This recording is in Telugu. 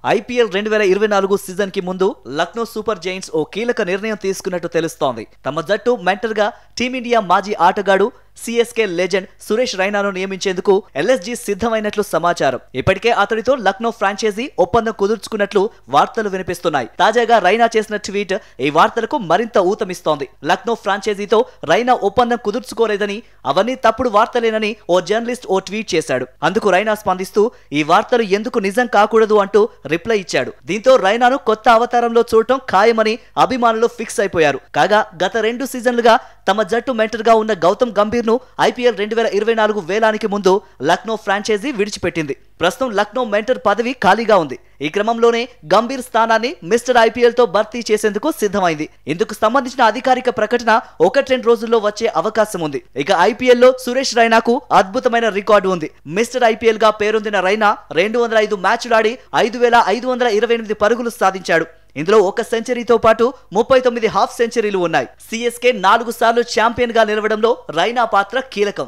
ఐపీఎల్ 2024 సీజన్ కి ముందు లక్నో సూపర్ జైంట్స్ ఓ కీలక నిర్ణయం తీసుకున్నట్టు తెలుస్తోంది. తమ జట్టు మెంటర్ గా టీమిండియా మాజీ ఆటగాడు సిఎస్కే లెజెండ్ సురేష్ రైనాను నియమించేందుకు ఎల్ఎస్జీ సిద్ధమైనట్లు సమాచారం. ఇప్పటికే అతడితో లక్నో ఫ్రాంచైజీ ఒప్పందం కుదుర్చుకున్నట్లు వార్తలు వినిపిస్తున్నాయి. తాజాగా రైనా చేసిన ట్వీట్ ఈ వార్తలకు మరింత ఊతమిస్తోంది. లక్నో ఫ్రాంచైజీతో రైనా ఒప్పందం కుదుర్చుకోలేదని, అవన్నీ తప్పుడు వార్తలేనని ఓ జర్నలిస్ట్ ఓ ట్వీట్ చేశాడు. అందుకు రైనా స్పందిస్తూ ఈ వార్తలు ఎందుకు నిజం కాకూడదు అంటూ రిప్లై ఇచ్చాడు. దీంతో రైనాను కొత్త అవతారంలో చూడటం ఖాయమని అభిమానులు ఫిక్స్ అయిపోయారు. కాగా గత 2 సీజన్లుగా తమ జట్టు మెంటర్ గా ఉన్న గౌతమ్ గంభీర్ ను ఐపీఎల్ 2024 వేలానికి ముందు లక్నో ఫ్రాంచైజీ విడిచిపెట్టింది. ప్రస్తుతం లక్నో మెంటర్ పదవి ఖాళీగా ఉంది. ఈ క్రమంలోనే గంభీర్ స్థానాన్ని మిస్టర్ ఐపీఎల్ తో భర్తీ చేసేందుకు సిద్ధమైంది. ఇందుకు సంబంధించిన అధికారిక ప్రకటన 1-2 రోజుల్లో వచ్చే అవకాశం ఉంది. ఇక ఐపీఎల్ లో సురేష్ రైనాకు అద్భుతమైన రికార్డు ఉంది. మిస్టర్ ఐపీఎల్ గా పేరొందిన రైనా 205 మ్యాచ్లు ఆడి 5528 పరుగులు సాధించాడు. ఇందులో 1 సెంచరీతో పాటు 39 హాఫ్ సెంచరీలు ఉన్నాయి. సిఎస్కే 4 సార్లు ఛాంపియన్ గా నిలవడంలో రైనా పాత్ర కీలకం.